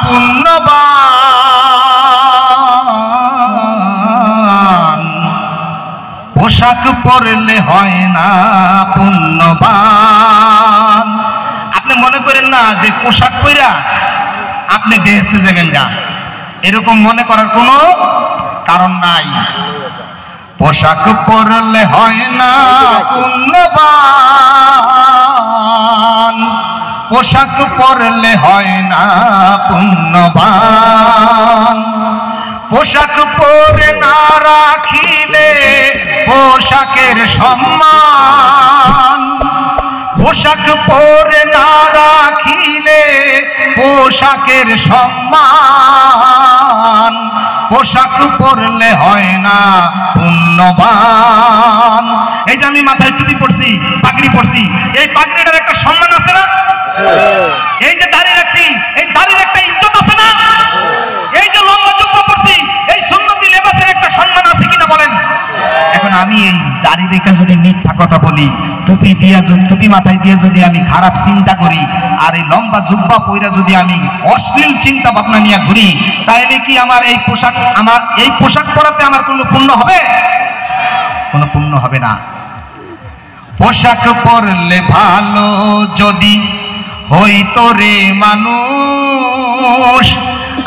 পুণ্যবান পোশাক পরলে হয় না পুণ্যবান। আপনি মনে করেন না যে পোশাক পরা আপনি বেহেশতে যাবেন গা, এরকম মনে করার কোনো কারণ নাই। পোশাক পরলে হয় না পুণ্যবান, পোশাক পরলে হয় না পুণ্যবান। পোশাক পরে না রাখিলে পোশাকের সম্মান, পোশাক পরে না রাখিলে পোশাকের সম্মান। পোশাক পরলে হয় না পুণ্যবান। এই যে আমি মাথায় টুপি পরছি, পাগড়ি পরছি, এই পাগড়িটার একটা সম্মান আছে না? এই যে দাড়ি রাখছি, এই দাড়ির একটা ইজ্জত আছে না? এই যে লম্বা জুব্বা পরছি, এই সুন্নতি লেবাসের একটা সম্মান আছে কিনা বলেন? এখন আমি এই দাড়ি রেখা যদি মিথ্যা কথা বলি, টুপি দিয়া টুপি মাথায় দিয়ে যদি আমি খারাপ চিন্তা করি, আর এই লম্বা জুব্বা পইরা যদি আমি অশ্লীল চিন্তা ভাবনা নিয়ে ঘুরি, তাহলে কি আমার এই পোশাক পরাতে আমার কোনো পুণ্য হবে? কোনো পুণ্য হবে না। পোশাক পরলে ভালো যদি হইতো রে মানুষ,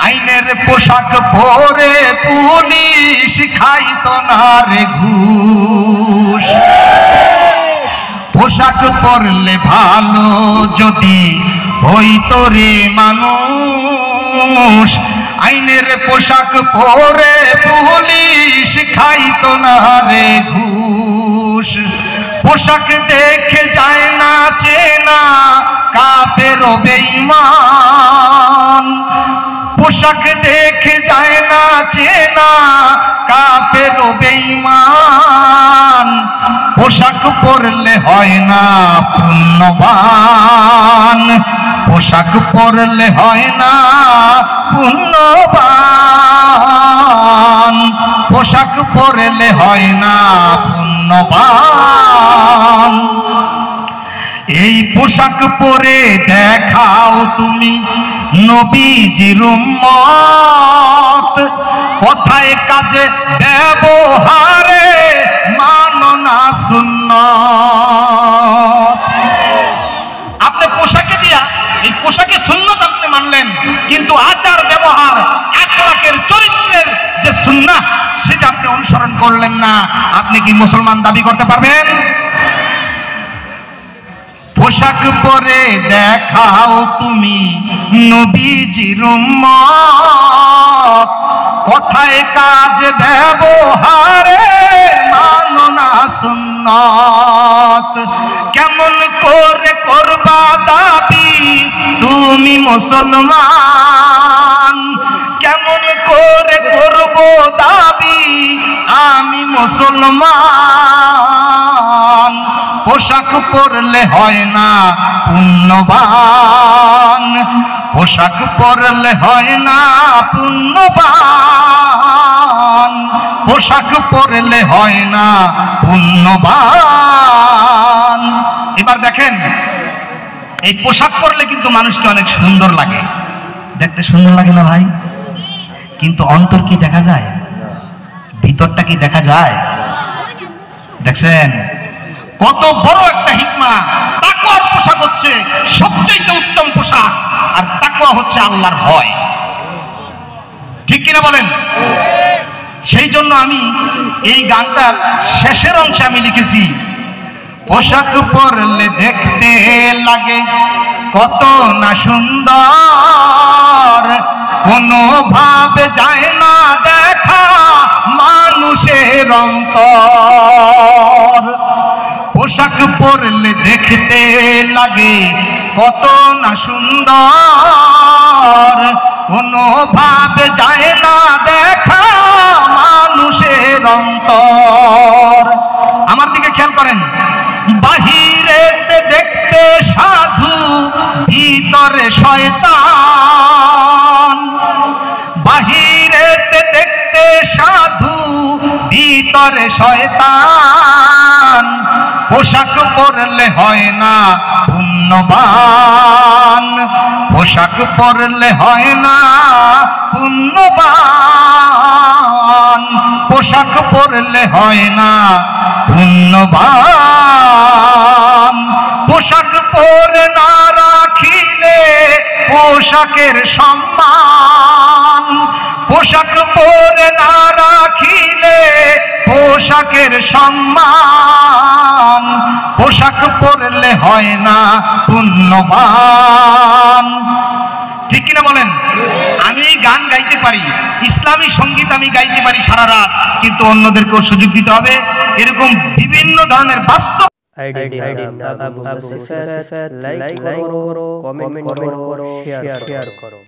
আইনের পোশাক পরে পুলিশ খাইতো না রে ঘুষ। পোশাক পরলে ভালো যদি হইতো রে মানুষ, আইনের পোশাক পরে পুলিশ খাইতো না রে ঘুষ। পোশাক দেখে যায় না চেনা কাফের বেঈমান, পোশাক দেখে যায় না চেনা কাফের বেঈমান। পোশাক পরলে হয় না পুণ্যবান, পোশাক পরলে হয় না পুণ্যবান, পোশাক পরলে হয় না পুণ্যবান। এই পোশাক পরে দেখাও তুমি নবীজির উম্মত, কথায় কাজে ব্যবহারে মানো না সুন্নাত। আপনি পোশাকে দিয়া এই পোশাকে সুন্নাত আপনি মানলেন, কিন্তু আচার ব্যবহার আখলাকের চরিত্রের যে সুন্নাহ সেটা আপনি অনুসরণ করলেন না। আপনি কি মুসলমান দাবি করতে পারবেন? পোশাক পরে দেখাও তুমি নবীজির উম্মত, কথায় কাজ ব্যবহারে মানো না সুন্নাত। কেমন করে করবা দাবি তুমি মুসলমান, কেমন করে করব দাবি আমি মুসলমান। পোশাক পরলে হয় না পুণ্যবান, পোশাক পরলে হয় না পুণ্যবান, পোশাক পরলে হয় না পুণ্যবান। এবার দেখেন, এই পোশাক পরলে কিন্তু মানুষকে অনেক সুন্দর লাগে, দেখতে সুন্দর লাগে না ভাই? কিন্তু অন্তর কি দেখা যায়? ভিতরটা কি দেখা যায়? দেখছেন কত বড় একটা হিকমা। তাকওয়ার পোশাক হচ্ছে সবচেয়ে উত্তম পোশাক, আর তাকওয়া হচ্ছে আল্লাহর ভয়। ঠিক কিনা বলেন? সেই জন্য আমি এই গানটার শেষের অংশে আমি লিখেছি, পোশাক পরলে দেখতে লাগে কত না সুন্দর, কোনো ভাবে যায় না দেখা মানুষের অন্তর। পোশাক পরলে দেখতে লাগে কত না সুন্দর, কোনো ভাবে যায় না দেখা মানুষের অন্তর। আমার দিকে খেয়াল করেন, বাহিরেতে দেখতে সাধু ভিতরে শয়তান, বাহিরেতে দেখতে সাধু ভিতরে শয়তান। পোশাক পরলে হয় না পুণ্যবান, পোশাক পরলে হয় না পুণ্যবান, পোশাক পরলে হয় না পুণ্যবান, পোশাক পরে না রাখিলে পোশাকের সম্মান, পোশাক পরে না রাখিলে পোশাকের সম্মান, পোশাক পরলে হয় না পুণ্যবান। ঠিক কিনা বলেন? আমি গান গাইতে পারি, ইসলামী সঙ্গীত আমি গাইতে পারি সারা রাত, কিন্তু অন্যদেরকেও সুযোগ দিতে হবে। এরকম বিভিন্ন ধরনের বাস্তব লাইক করো, কমেন্ট করো, শেয়ার করো।